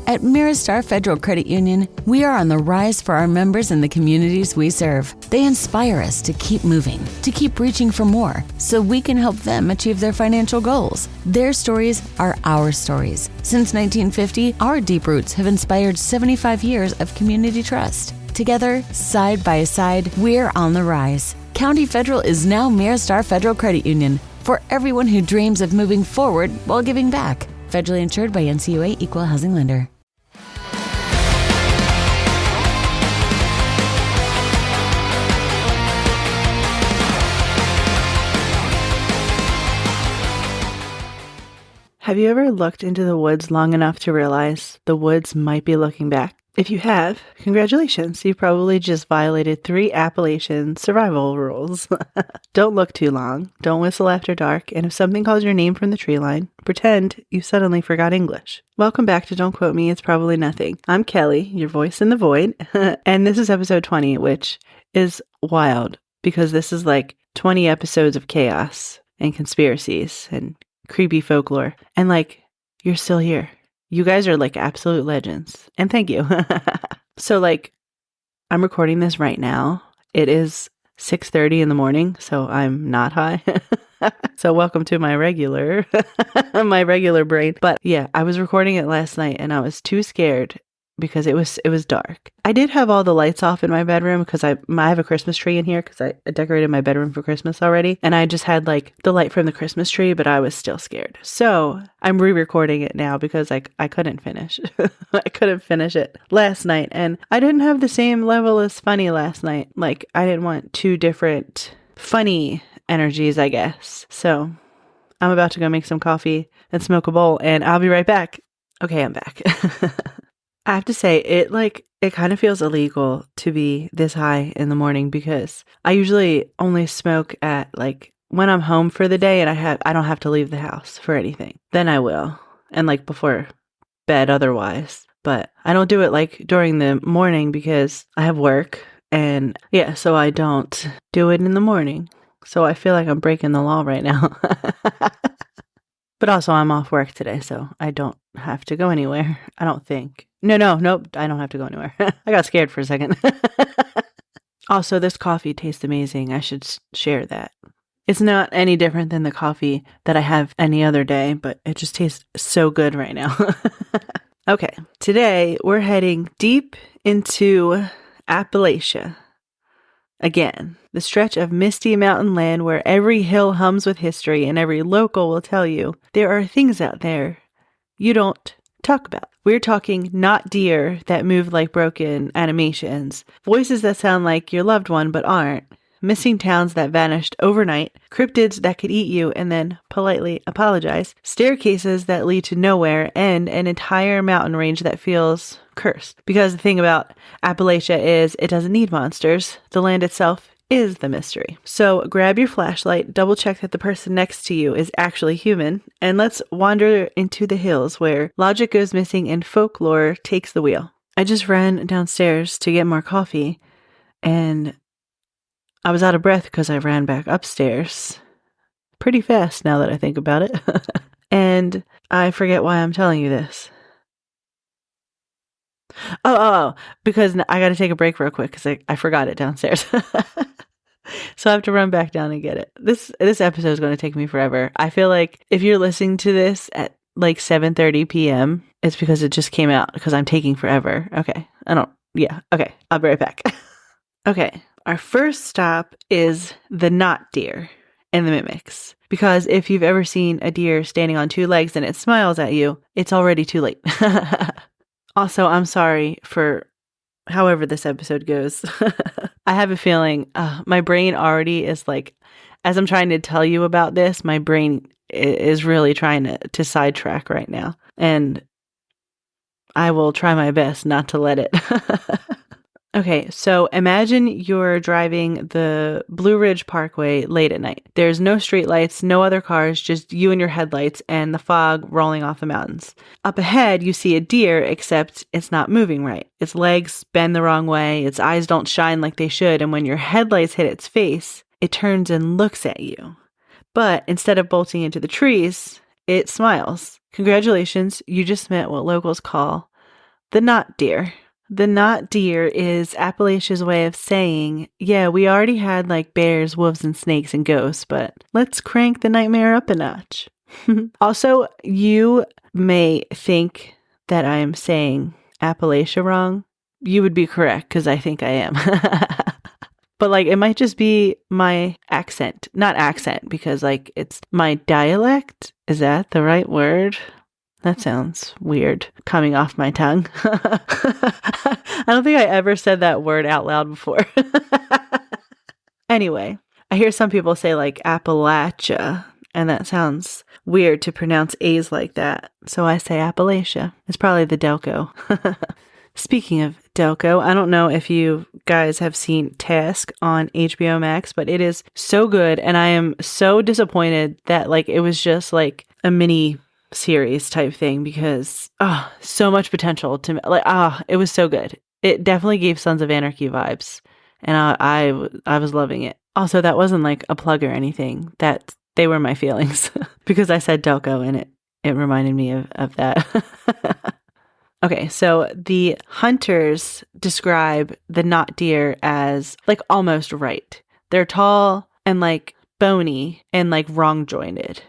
At Miristar Federal Credit Union, we are on the rise for our members and the communities we serve. They inspire us to keep moving, to keep reaching for more, so we can help them achieve their financial goals. Their stories are our stories. Since 1950, our deep roots have inspired 75 years of community trust. Together, side by side, we're on the rise. County Federal is now Miristar Federal Credit Union for everyone who dreams of moving forward while giving back. Federally insured by NCUA Equal Housing Lender. Have you ever looked into the woods long enough to realize the woods might be looking back? If you have, congratulations. You probably just violated 3 Appalachian survival rules. Don't look too long. Don't whistle after dark. And if something calls your name from the tree line, pretend you suddenly forgot English. Welcome back to Don't Quote Me, It's Probably Nothing. I'm Kelly, your voice in the void. And this is episode 20, which is wild because this is like 20 episodes of chaos and conspiracies and creepy folklore. And like, you're still here. You guys are like absolute legends. And thank you. So like, I'm recording this right now. It is 6:30 in the morning, so I'm not high. So welcome to my regular brain. But yeah, I was recording it last night and I was too scared because it was dark. I did have all the lights off in my bedroom because I have a Christmas tree in here because I decorated my bedroom for Christmas already. And I just had like the light from the Christmas tree, but I was still scared. So I'm re-recording it now because I couldn't finish. I couldn't finish it last night. And I didn't have the same level as funny last night. Like I didn't want 2 different funny energies, I guess. So I'm about to go make some coffee and smoke a bowl and I'll be right back. Okay, I'm back. I have to say, it kind of feels illegal to be this high in the morning because I usually only smoke at like when I'm home for the day and I don't have to leave the house for anything. Then I will. And like before bed otherwise. But I don't do it like during the morning because I have work and yeah, so I don't do it in the morning. So I feel like I'm breaking the law right now. But also I'm off work today, so I don't have to go anywhere. I don't think. Nope. I don't have to go anywhere. I got scared for a second. Also, this coffee tastes amazing. I should share that. It's not any different than the coffee that I have any other day, but it just tastes so good right now. Okay, today we're heading deep into Appalachia. Again, the stretch of misty mountain land where every hill hums with history and every local will tell you there are things out there you don't talk about. We're talking Not-Deer that move like broken animations, voices that sound like your loved one but aren't, missing towns that vanished overnight, cryptids that could eat you and then politely apologize, staircases that lead to nowhere, and an entire mountain range that feels cursed. Because the thing about Appalachia is it doesn't need monsters. The land itself is the mystery. So grab your flashlight, double check that the person next to you is actually human, and let's wander into the hills where logic goes missing and folklore takes the wheel. I just ran downstairs to get more coffee, and I was out of breath because I ran back upstairs pretty fast now that I think about it. And I forget why I'm telling you this. Oh, because I got to take a break real quick because I forgot it downstairs. So I have to run back down and get it. This episode is going to take me forever. I feel like if you're listening to this at like 7:30 p.m., it's because it just came out because I'm taking forever. Okay. Okay. I'll be right back. Okay. Our first stop is the Not-Deer and the Mimics. Because if you've ever seen a deer standing on 2 legs and it smiles at you, it's already too late. Also, I'm sorry for however this episode goes. I have a feeling my brain already is like, as I'm trying to tell you about this, my brain is really trying to sidetrack right now. And I will try my best not to let it. Okay, so imagine you're driving the Blue Ridge Parkway late at night. There's no streetlights, no other cars, just you and your headlights and the fog rolling off the mountains. Up ahead, you see a deer, except it's not moving right. Its legs bend the wrong way, its eyes don't shine like they should, and when your headlights hit its face, it turns and looks at you. But instead of bolting into the trees, it smiles. Congratulations, you just met what locals call The Not-Deer. The Not-Deer is Appalachia's way of saying, yeah, we already had like bears, wolves, and snakes and ghosts, but let's crank the nightmare up a notch. Also, you may think that I am saying Appalachia wrong. You would be correct because I think I am. But like it might just be my accent. Not accent because like it's my dialect. Is that the right word? That sounds weird coming off my tongue. I don't think I ever said that word out loud before. Anyway, I hear some people say like Appalachia, and that sounds weird to pronounce A's like that. So I say Appalachia. It's probably the Delco. Speaking of Delco, I don't know if you guys have seen Task on HBO Max, but it is so good. And I am so disappointed that like it was just like a mini series type thing because so much potential to like it was so good. It definitely gave Sons of Anarchy vibes, and I was loving it. Also, that wasn't like a plug or anything. That they were my feelings because I said Delco and it reminded me of that. Okay, so the hunters describe the Not-Deer as like almost right. They're tall and like bony and like wrong jointed,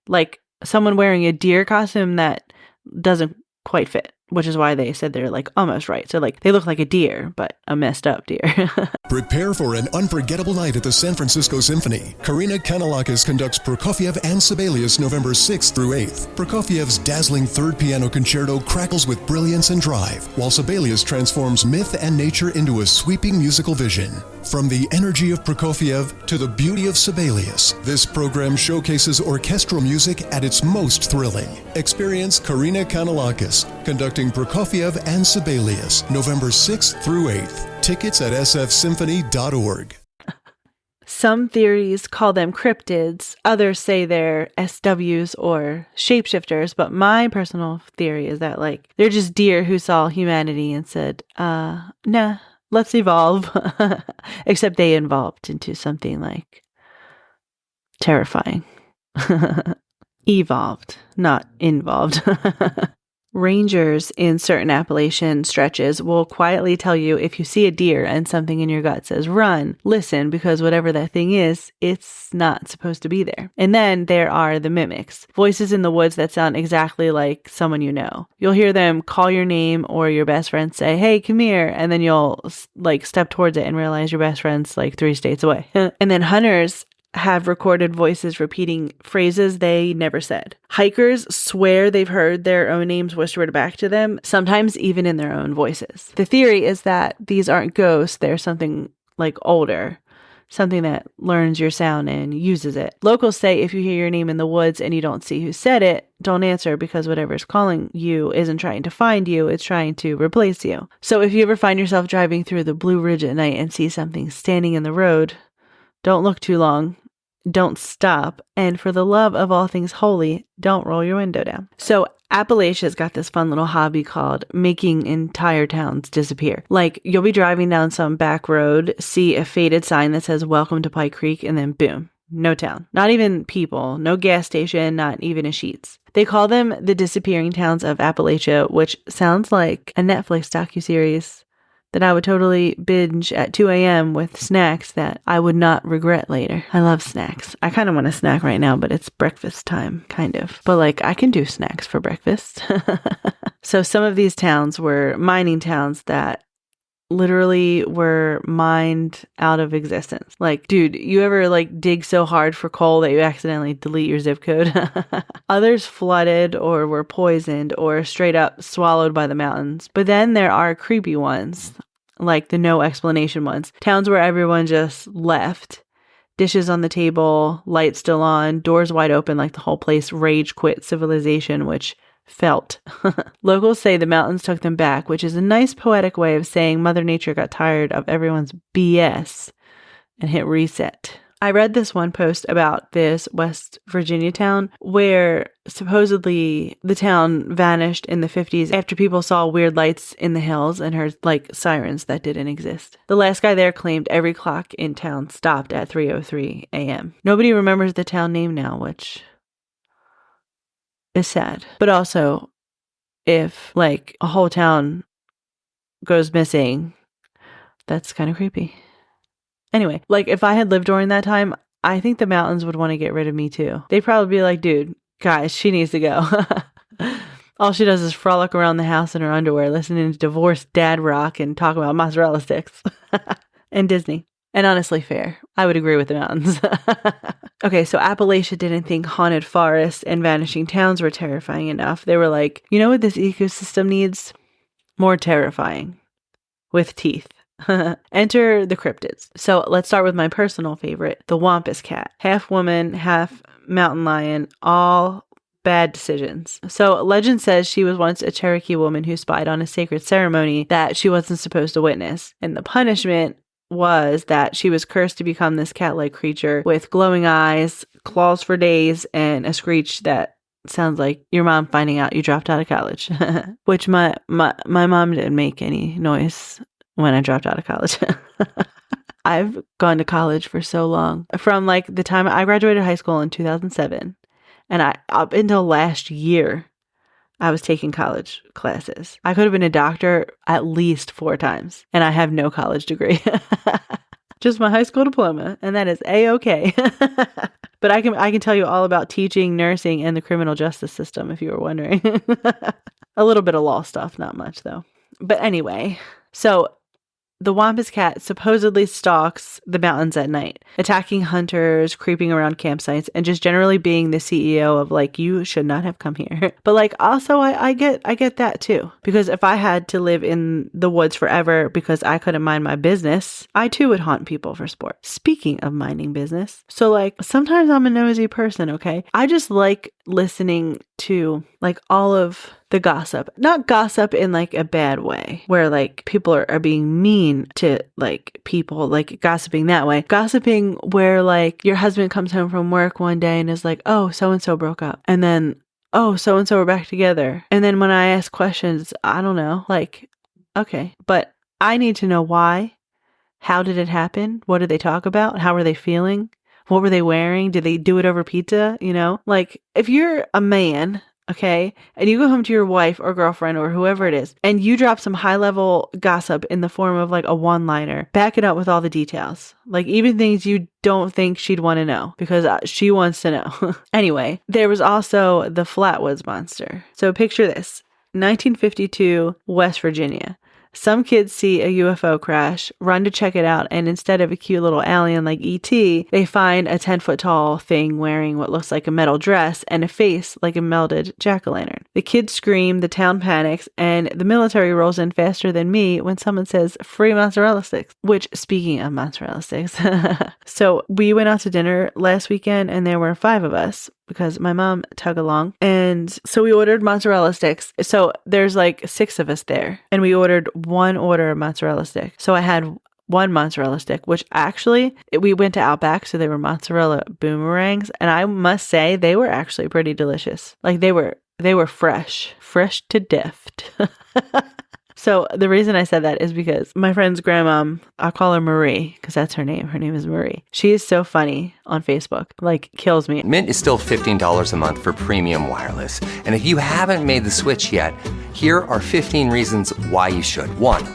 like someone wearing a deer costume that doesn't quite fit, which is why they said they're like almost right. So like they look like a deer, but a messed up deer. Prepare for an unforgettable night at the San Francisco Symphony. Karina Kanalakis conducts Prokofiev and Sibelius November 6th through 8th. Prokofiev's dazzling third piano concerto crackles with brilliance and drive, while Sibelius transforms myth and nature into a sweeping musical vision. From the energy of Prokofiev to the beauty of Sibelius, this program showcases orchestral music at its most thrilling. Experience Karina Kanalakis conducting Prokofiev and Sibelius November 6th through 8th. Tickets at sfsymphony.org. Some theories call them cryptids. Others say they're SWs or shapeshifters. But my personal theory is that like they're just deer who saw humanity and said, nah, let's evolve. Except they evolved into something like terrifying. Evolved, not involved. Rangers in certain Appalachian stretches will quietly tell you if you see a deer and something in your gut says run, listen, because whatever that thing is, it's not supposed to be there. And then there are the mimics, voices in the woods that sound exactly like someone you know. You'll hear them call your name or your best friend say, hey, come here. And then you'll like step towards it and realize your best friend's like 3 states away. And then hunters have recorded voices repeating phrases they never said. Hikers swear they've heard their own names whispered back to them, sometimes even in their own voices. The theory is that these aren't ghosts, they're something like older, something that learns your sound and uses it. Locals say if you hear your name in the woods and you don't see who said it, don't answer because whatever's calling you isn't trying to find you, it's trying to replace you. So if you ever find yourself driving through the Blue Ridge at night and see something standing in the road, don't look too long. Don't stop. And for the love of all things holy, don't roll your window down. So Appalachia's got this fun little hobby called making entire towns disappear. Like you'll be driving down some back road, see a faded sign that says welcome to Pike Creek, and then boom, no town. Not even people, no gas station, not even a Sheetz. They call them the disappearing towns of Appalachia, which sounds like a Netflix docuseries that I would totally binge at 2 a.m. with snacks that I would not regret later. I love snacks. I kind of want a snack right now, but it's breakfast time, kind of. But like, I can do snacks for breakfast. So some of these towns were mining towns that literally were mined out of existence. Like, dude, you ever like dig so hard for coal that you accidentally delete your zip code? Others flooded or were poisoned or straight up swallowed by the mountains. But then there are creepy ones, like the no explanation ones. Towns where everyone just left. Dishes on the table, lights still on, doors wide open like the whole place rage quit civilization, which felt. Locals say the mountains took them back, which is a nice poetic way of saying Mother Nature got tired of everyone's BS and hit reset. I read this one post about this West Virginia town where supposedly the town vanished in the 50s after people saw weird lights in the hills and heard like sirens that didn't exist. The last guy there claimed every clock in town stopped at 3:03 a.m. Nobody remembers the town name now, which is sad. But also, if like a whole town goes missing. That's kind of creepy. Anyway, like if I had lived during that time, I think the mountains would want to get rid of me too. They'd probably be like, dude, guys, she needs to go. All she does is frolic around the house in her underwear, listening to divorced dad rock and talk about mozzarella sticks and Disney. And honestly, fair. I would agree with the mountains. Okay, so Appalachia didn't think haunted forests and vanishing towns were terrifying enough. They were like, you know what this ecosystem needs? More terrifying. With teeth. Enter the cryptids. So let's start with my personal favorite, the Wampus Cat. Half woman, half mountain lion, all bad decisions. So legend says she was once a Cherokee woman who spied on a sacred ceremony that she wasn't supposed to witness. And the punishment was that she was cursed to become this cat-like creature with glowing eyes, claws for days, and a screech that sounds like your mom finding out you dropped out of college. Which my mom didn't make any noise when I dropped out of college. I've gone to college for so long. From like the time I graduated high school in 2007, and up until last year, I was taking college classes. I could have been a doctor at least 4 times, and I have no college degree. Just my high school diploma, and that is A-okay. But I can tell you all about teaching, nursing, and the criminal justice system if you were wondering. A little bit of law stuff, not much though. But anyway, so the Wampus Cat supposedly stalks the mountains at night, attacking hunters, creeping around campsites, and just generally being the CEO of like, you should not have come here. But like, also I get that too. Because if I had to live in the woods forever because I couldn't mind my business, I too would haunt people for sport. Speaking of minding business. So like, sometimes I'm a nosy person, okay? I just like listening to like all of the gossip, not gossip in like a bad way where like people are being mean to like people, like gossiping that way. Gossiping where like your husband comes home from work one day and is like, oh, so-and-so broke up. And then, oh, so-and-so are back together. And then when I ask questions, I don't know, like, okay, but I need to know why. How did it happen? What did they talk about? How were they feeling? What were they wearing? Did they do it over pizza? You know, like if you're a man, okay, and you go home to your wife or girlfriend or whoever it is, and you drop some high-level gossip in the form of like a one-liner, back it up with all the details. Like even things you don't think she'd want to know because she wants to know. Anyway, there was also the Flatwoods Monster. So picture this, 1952, West Virginia. Some kids see a UFO crash, run to check it out, and instead of a cute little alien like E.T., they find a 10-foot tall thing wearing what looks like a metal dress and a face like a melted jack-o'-lantern. The kids scream, the town panics, and the military rolls in faster than me when someone says, free mozzarella sticks. Which, speaking of mozzarella sticks, so we went out to dinner last weekend and there were 5 of us, because my mom tug along. And so we ordered mozzarella sticks. So there's like 6 of us there. And we ordered 1 order of mozzarella stick. So I had 1 mozzarella stick, which actually, we went to Outback, so they were mozzarella boomerangs. And I must say, they were actually pretty delicious. Like they were fresh to death. So the reason I said that is because my friend's grandmom, I'll call her Marie because that's her name. Her name is Marie. She is so funny on Facebook, like kills me. Mint is still $15 a month for premium wireless. And if you haven't made the switch yet, here are 15 reasons why you should. 1,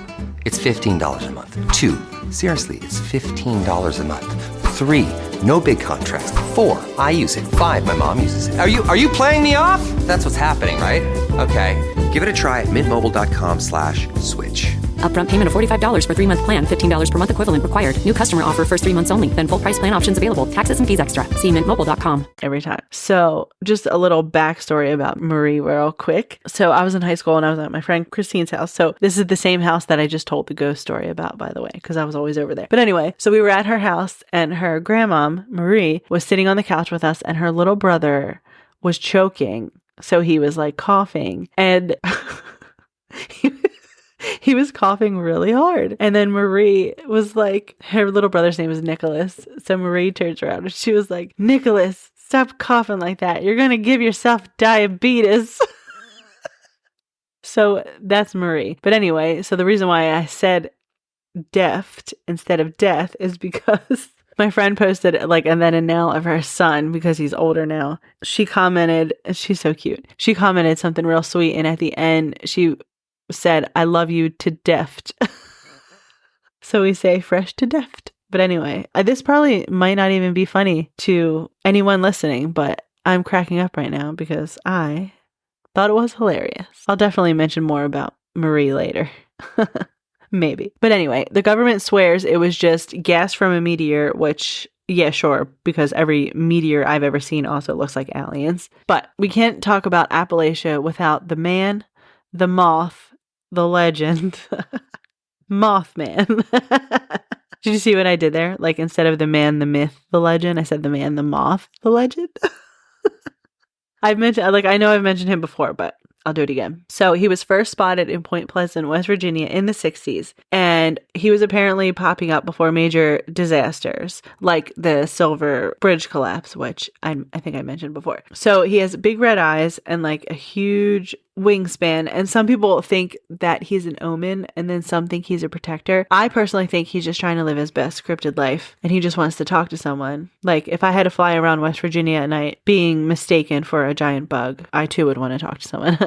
it's $15 a month. 2, seriously, it's $15 a month. 3, no big contrast. 4, I use it. 5, my mom uses it. Are you playing me off? That's what's happening, right? Okay, give it a try at mintmobile.com/switch. Upfront payment of $45 for 3-month plan. $15 per month equivalent required. New customer offer first 3 months only. Then full price plan options available. Taxes and fees extra. See mintmobile.com. Every time. So just a little backstory about Marie real quick. So I was in high school and I was at my friend Christine's house. So this is the same house that I just told the ghost story about, by the way, because I was always over there. But anyway, so we were at her house and her grandmom, Marie, was sitting on the couch with us and her little brother was choking. So he was like coughing and he was coughing really hard. And then Marie was like, her little brother's name was Nicholas. So Marie turns around and she was like, Nicholas, stop coughing like that. You're going to give yourself diabetes. So that's Marie. But anyway, so the reason why I said deft instead of death is because my friend posted like and then and now of her son because he's older now. She commented, she's so cute. She commented something real sweet. And at the end, she said, I love you to deft. So we say fresh to deft. But anyway, this probably might not even be funny to anyone listening, but I'm cracking up right now because I thought it was hilarious. I'll definitely mention more about Marie later. Maybe. But anyway, the government swears it was just gas from a meteor, which, yeah, sure, because every meteor I've ever seen also looks like aliens. But we can't talk about Appalachia without the man, the moth, the legend, Mothman. Did you see what I did there? Like, instead of the man, the myth, the legend, I said the man, the moth, the legend. I know I've mentioned him before, but I'll do it again. So he was first spotted in Point Pleasant, West Virginia in the 60s, and he was apparently popping up before major disasters like the Silver Bridge collapse, which I think I mentioned before. So he has big red eyes and like a huge wingspan, and some people think that he's an omen, and then some think he's a protector. I personally think he's just trying to live his best scripted life, and he just wants to talk to someone. Like, if I had to fly around West Virginia at night being mistaken for a giant bug, I too would want to talk to someone.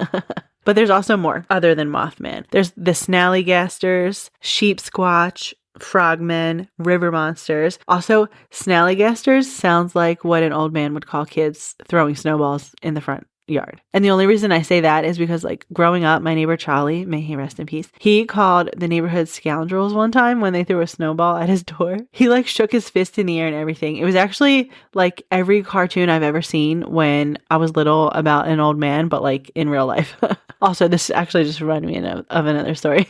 But there's also more other than Mothman. There's the snallygasters, sheep squatch, frogmen, river monsters. Also, snallygasters sounds like what an old man would call kids throwing snowballs in the front yard. And the only reason I say that is because, like, growing up, my neighbor Charlie, may he rest in peace, he called the neighborhood scoundrels one time when they threw a snowball at his door. He like shook his fist in the air and everything. It was actually like every cartoon I've ever seen when I was little about an old man, but like in real life. Also, this actually just reminded me of another story.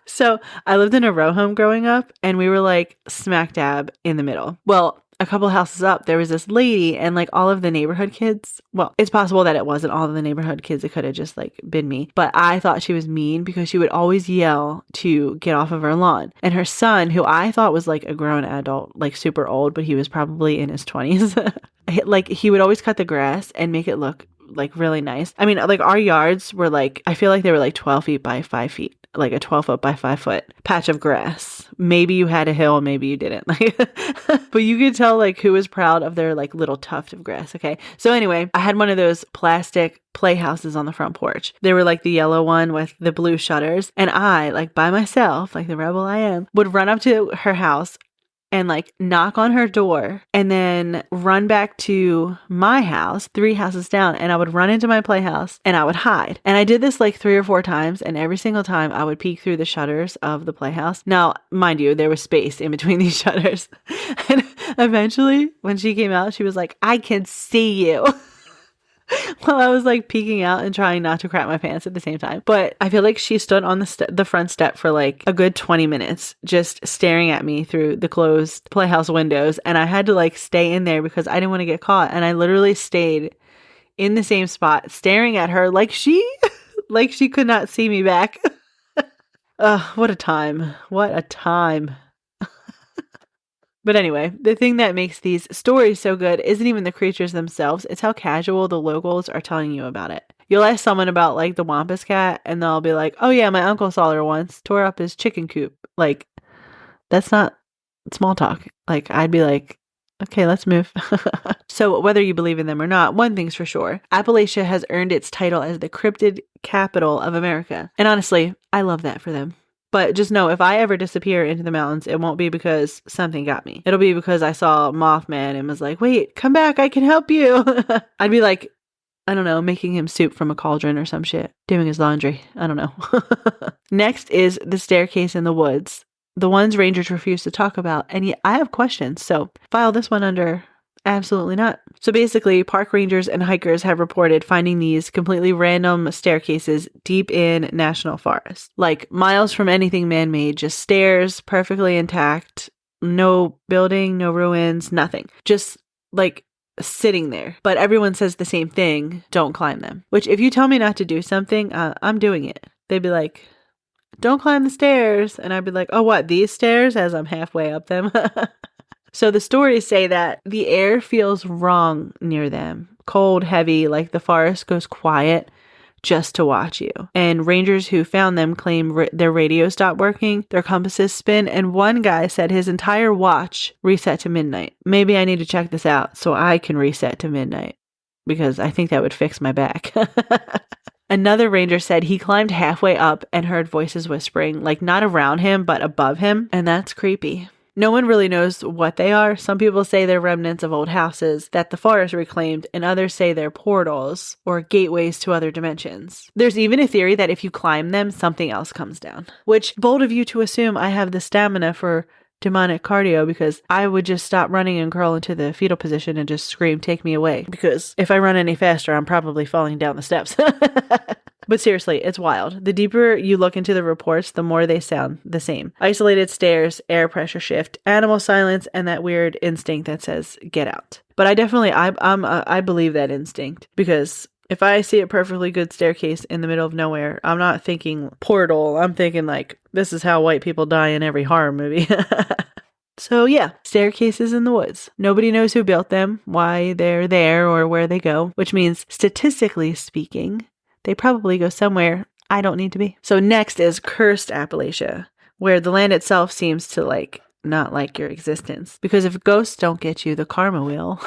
So I lived in a row home growing up, and we were like smack dab in the middle. Well, a couple houses up, there was this lady, and like all of the neighborhood kids, well, it's possible that it wasn't all of the neighborhood kids. It could have just like been me. But I thought she was mean because she would always yell to get off of her lawn. And her son, who I thought was like a grown adult, like super old, but he was probably in his 20s, like he would always cut the grass and make it look like really nice. I mean, like our yards were like, I feel like they were like 12 feet by 5 feet. Like a 12 foot by 5 foot patch of grass. Maybe you had a hill, maybe you didn't. But you could tell like who was proud of their like little tuft of grass. Okay. So anyway, I had one of those plastic playhouses on the front porch. They were like the yellow one with the blue shutters. And I, like by myself, like the rebel I am, would run up to her house and like knock on her door and then run back to my house 3 houses down, and I would run into my playhouse and I would hide. And I did this like 3 or 4 times, and every single time I would peek through the shutters of the playhouse. Now, mind you, there was space in between these shutters. And eventually when she came out, she was like, I can see you. While I was like peeking out and trying not to crap my pants at the same time. But I feel like she stood on the front step for like a good 20 minutes just staring at me through the closed playhouse windows, and I had to like stay in there because I didn't want to get caught. And I literally stayed in the same spot staring at her like she could not see me back. What a time. What a time. But anyway, the thing that makes these stories so good isn't even the creatures themselves. It's how casual the locals are telling you about it. You'll ask someone about like the Wampus Cat, and they'll be like, oh yeah, my uncle saw her once, tore up his chicken coop. Like, that's not small talk. Like, I'd be like, okay, let's move. So whether you believe in them or not, one thing's for sure. Appalachia has earned its title as the cryptid capital of America. And honestly, I love that for them. But just know, if I ever disappear into the mountains, it won't be because something got me. It'll be because I saw Mothman and was like, wait, come back, I can help you. I'd be like, I don't know, making him soup from a cauldron or some shit. Doing his laundry. I don't know. Next is the staircase in the woods. The ones rangers refuse to talk about. And yet I have questions. So file this one under absolutely not. So basically, park rangers and hikers have reported finding these completely random staircases deep in national forest. Like miles from anything man-made, just stairs, perfectly intact, no building, no ruins, nothing. Just like sitting there. But everyone says the same thing, don't climb them. Which if you tell me not to do something, I'm doing it. They'd be like, don't climb the stairs. And I'd be like, oh, what, these stairs? As I'm halfway up them. So the stories say that the air feels wrong near them. Cold, heavy, like the forest goes quiet just to watch you. And rangers who found them claim their radio stopped working, their compasses spin, and one guy said his entire watch reset to midnight. Maybe I need to check this out so I can reset to midnight, because I think that would fix my back. Another ranger said he climbed halfway up and heard voices whispering, like not around him, but above him. And that's creepy. No one really knows what they are. Some people say they're remnants of old houses that the forest reclaimed, and others say they're portals or gateways to other dimensions. There's even a theory that if you climb them, something else comes down. Which, bold of you to assume I have the stamina for demonic cardio, because I would just stop running and curl into the fetal position and just scream, "Take me away." Because if I run any faster, I'm probably falling down the steps. But seriously, it's wild. The deeper you look into the reports, the more they sound the same. Isolated stares, air pressure shift, animal silence, and that weird instinct that says, "Get out." But I believe that instinct, because if I see a perfectly good staircase in the middle of nowhere, I'm not thinking portal. I'm thinking like, this is how white people die in every horror movie. So yeah, staircases in the woods. Nobody knows who built them, why they're there, or where they go, which means statistically speaking, they probably go somewhere I don't need to be. So next is cursed Appalachia, where the land itself seems to not like your existence. Because if ghosts don't get you, the karma will.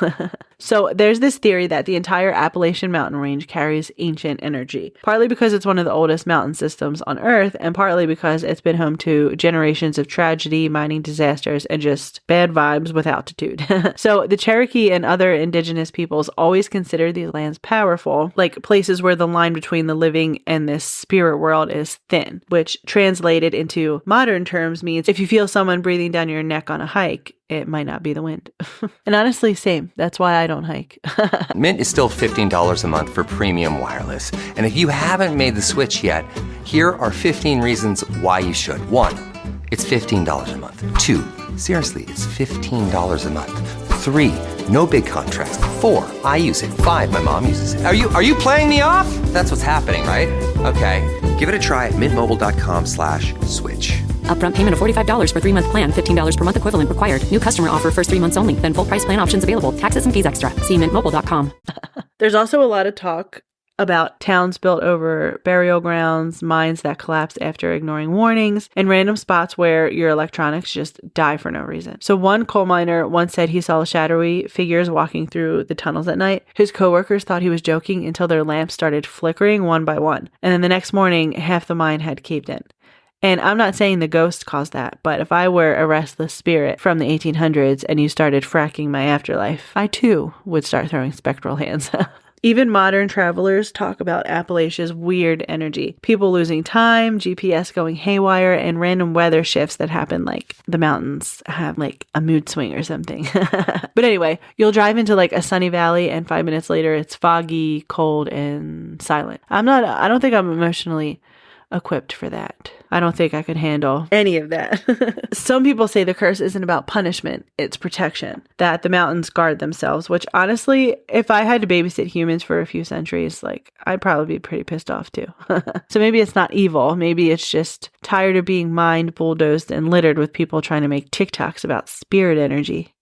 So there's this theory that the entire Appalachian mountain range carries ancient energy, partly because it's one of the oldest mountain systems on Earth, and partly because it's been home to generations of tragedy, mining disasters, and just bad vibes with altitude. So the Cherokee and other indigenous peoples always consider these lands powerful, like places where the line between the living and this spirit world is thin, which translated into modern terms means if you feel someone breathing down your neck on a hike, it might not be the wind. And honestly, same. That's why I don't hike. Mint is still $15 a month for premium wireless. And if you haven't made the switch yet, here are 15 reasons why you should. 1, it's $15 a month. 2, seriously, it's $15 a month. 3, no big contracts. 4, I use it. 5, my mom uses it. Are you playing me off? That's what's happening, right? Okay, give it a try at mintmobile.com/switch. Upfront payment of $45 for 3-month plan, $15 per month equivalent required. New customer offer first 3 months only. Then full price plan options available. Taxes and fees extra. See mintmobile.com. There's also a lot of talk about towns built over burial grounds, mines that collapse after ignoring warnings, and random spots where your electronics just die for no reason. So one coal miner once said he saw shadowy figures walking through the tunnels at night. His coworkers thought he was joking until their lamps started flickering one by one. And then the next morning, half the mine had caved in. And I'm not saying the ghost caused that, but if I were a restless spirit from the 1800s and you started fracking my afterlife, I too would start throwing spectral hands. Even modern travelers talk about Appalachia's weird energy. People losing time, GPS going haywire, and random weather shifts that happen like the mountains have like a mood swing or something. But anyway, you'll drive into like a sunny valley and 5 minutes later it's foggy, cold, and silent. I don't think I'm emotionally equipped for that. I don't think I could handle any of that. Some people say the curse isn't about punishment, it's protection, that the mountains guard themselves, which honestly, if I had to babysit humans for a few centuries, I'd probably be pretty pissed off too. So maybe it's not evil, maybe it's just tired of being mined, bulldozed, and littered with people trying to make TikToks about spirit energy.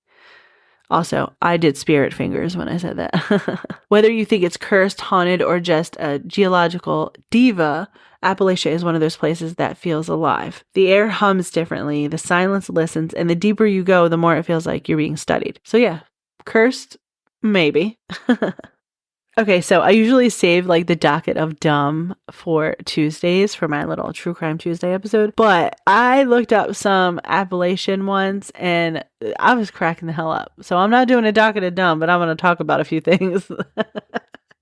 Also, I did spirit fingers when I said that. Whether you think it's cursed, haunted, or just a geological diva, Appalachia is one of those places that feels alive. The air hums differently, the silence listens, and the deeper you go, the more it feels like you're being studied. So yeah, cursed? Maybe. Okay, so I usually save the docket of dumb for Tuesdays for my little True Crime Tuesday episode, but I looked up some Appalachian ones and I was cracking the hell up. So I'm not doing a docket of dumb, but I'm going to talk about a few things.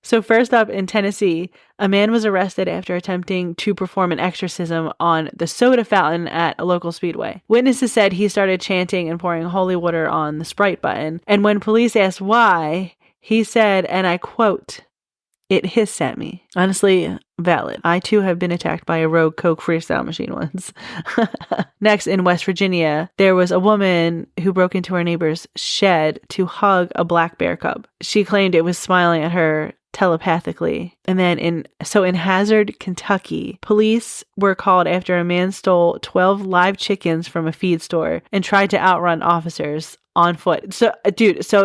So first up, in Tennessee, a man was arrested after attempting to perform an exorcism on the soda fountain at a local speedway. Witnesses said he started chanting and pouring holy water on the Sprite button, and when police asked why, he said, and I quote, "It hissed at me." Honestly, valid. I too have been attacked by a rogue Coke freestyle machine once. Next, in West Virginia, there was a woman who broke into her neighbor's shed to hug a black bear cub. She claimed it was smiling at her telepathically. And then in Hazard, Kentucky, police were called after a man stole 12 live chickens from a feed store and tried to outrun officers on foot. So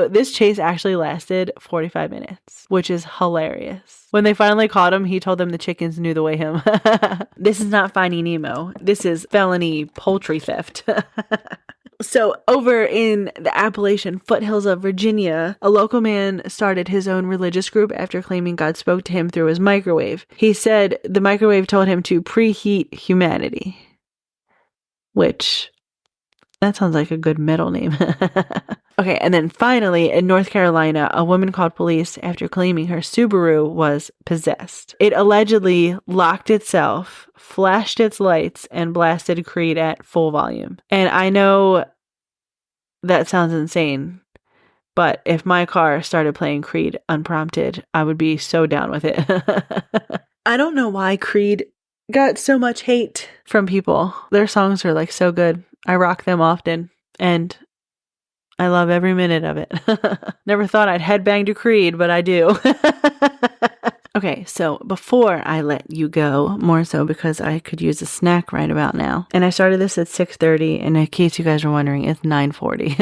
this chase actually lasted 45 minutes, which is hilarious. When they finally caught him, he told them the chickens knew the way home. This is not Finding Nemo. This is felony poultry theft. So over in the Appalachian foothills of Virginia, a local man started his own religious group after claiming God spoke to him through his microwave. He said the microwave told him to preheat humanity, which that sounds like a good metal name. Okay, and then finally, in North Carolina, a woman called police after claiming her Subaru was possessed. It allegedly locked itself, flashed its lights, and blasted Creed at full volume. And I know that sounds insane, but if my car started playing Creed unprompted, I would be so down with it. I don't know why Creed got so much hate from people. Their songs are like so good. I rock them often, and I love every minute of it. Never thought I'd headbang to Creed, but I do. Okay, so before I let you go, more so because I could use a snack right about now, and I started this at 6:30, and in case you guys are wondering, it's 9:40.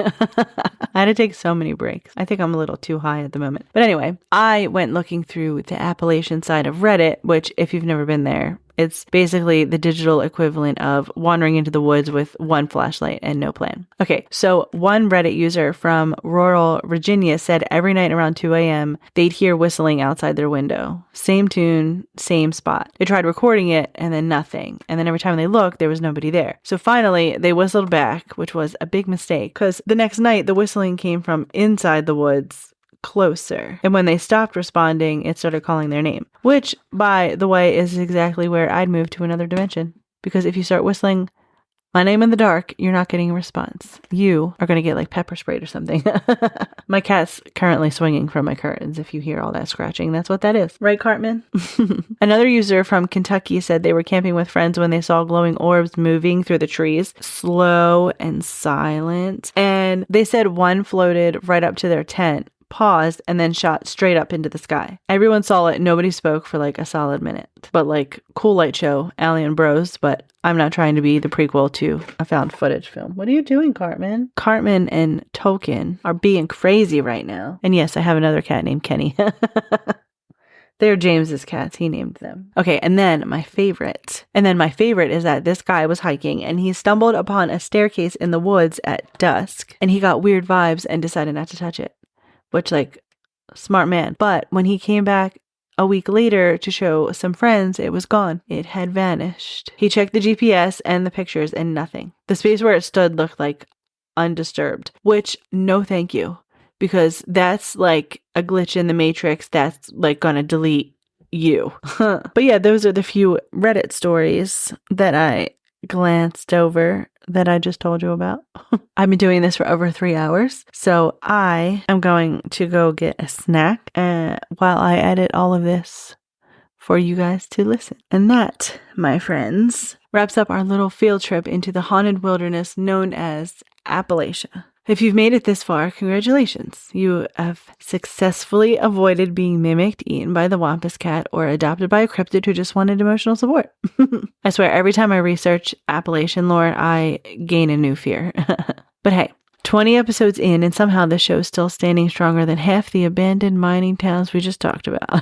I had to take so many breaks. I think I'm a little too high at the moment. But anyway, I went looking through the Appalachian side of Reddit, which, if you've never been there, it's basically the digital equivalent of wandering into the woods with one flashlight and no plan. Okay, so one Reddit user from rural Virginia said every night around 2 a.m. they'd hear whistling outside their window. Same tune, same spot. They tried recording it and then nothing. And then every time they looked, there was nobody there. So finally, they whistled back, which was a big mistake because the next night the whistling came from inside the woods, closer. And when they stopped responding, it started calling their name, which, by the way, is exactly where I'd move to another dimension. Because if you start whistling my name in the dark, you're not getting a response. You are going to get like pepper sprayed or something. My cat's currently swinging from my curtains. If you hear all that scratching, that's what that is. Right, Cartman? Another user from Kentucky said they were camping with friends when they saw glowing orbs moving through the trees, slow and silent. And they said one floated right up to their tent, paused, and then shot straight up into the sky. Everyone saw it. Nobody spoke for like a solid minute. But like, cool light show, Alien Bros, but I'm not trying to be the prequel to a found footage film. What are you doing, Cartman? Cartman and Token are being crazy right now. And yes, I have another cat named Kenny. They're James's cats. He named them. Okay, and then my favorite is that this guy was hiking and he stumbled upon a staircase in the woods at dusk and he got weird vibes and decided not to touch it. Which, like, smart man. But when he came back a week later to show some friends, it was gone. It had vanished. He checked the GPS and the pictures and nothing. The space where it stood looked like undisturbed, which no thank you, because that's like a glitch in the Matrix that's like gonna delete you. But yeah, those are the few Reddit stories that I glanced over that I just told you about. I've been doing this for over 3 hours, so I am going to go get a snack while I edit all of this for you guys to listen. And that, my friends, wraps up our little field trip into the haunted wilderness known as Appalachia. If you've made it this far, congratulations. You have successfully avoided being mimicked, eaten by the Wampus Cat, or adopted by a cryptid who just wanted emotional support. I swear, every time I research Appalachian lore, I gain a new fear. But hey, 20 episodes in, and somehow the show's still standing stronger than half the abandoned mining towns we just talked about.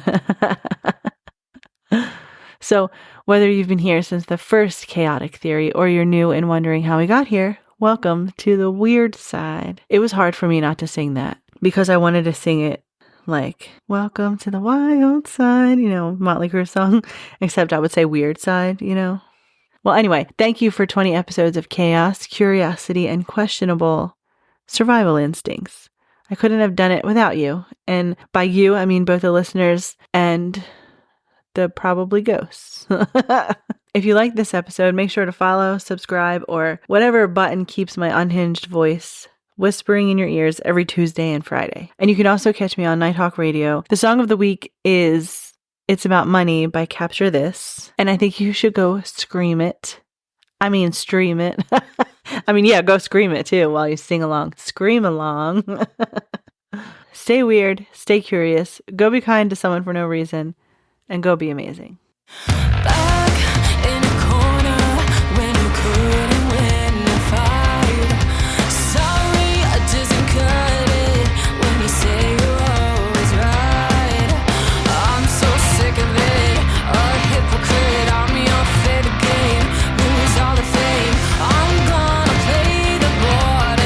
So, whether you've been here since the first chaotic theory, or you're new and wondering how we got here, welcome to the weird side. It was hard for me not to sing that because I wanted to sing it like, welcome to the wild side, Motley Crue song, except I would say weird side, Well, anyway, thank you for 20 episodes of chaos, curiosity, and questionable survival instincts. I couldn't have done it without you. And by you, I mean both the listeners and the probably ghosts. If you like this episode, make sure to follow, subscribe, or whatever button keeps my unhinged voice whispering in your ears every Tuesday and Friday. And you can also catch me on Nighthawk Radio. The song of the week is It's About Money by Capture This. And I think you should go scream it. I mean, stream it. Go scream it too while you sing along. Scream along. Stay weird, stay curious, go be kind to someone for no reason, and go be amazing. I'm gonna play the board.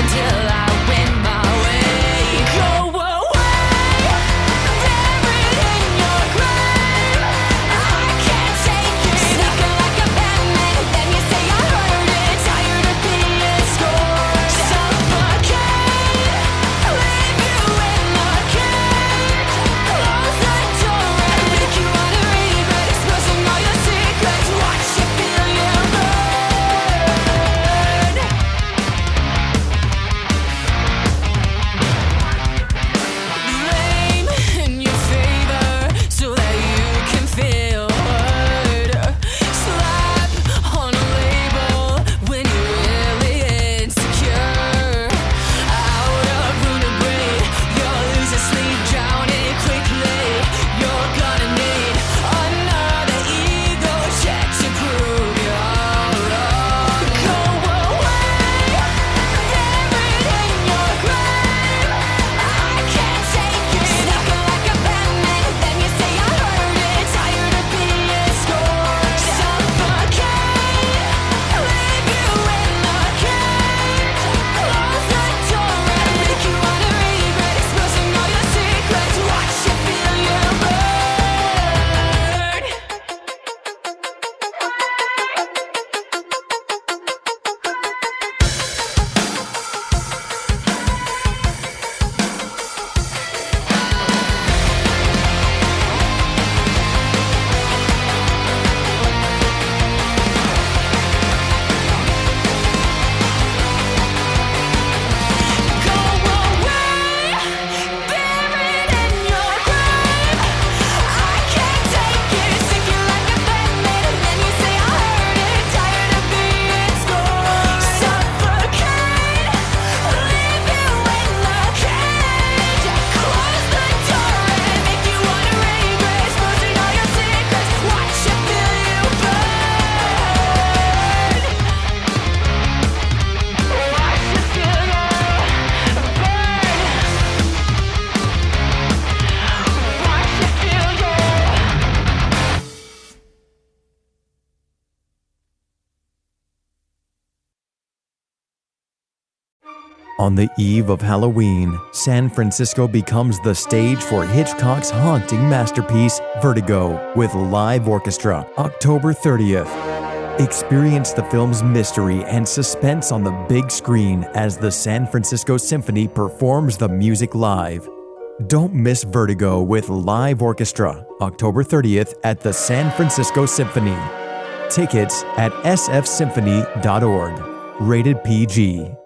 On the eve of Halloween, San Francisco becomes the stage for Hitchcock's haunting masterpiece, Vertigo, with live orchestra, October 30th. Experience the film's mystery and suspense on the big screen as the San Francisco Symphony performs the music live. Don't miss Vertigo with live orchestra, October 30th at the San Francisco Symphony. Tickets at sfsymphony.org. Rated PG.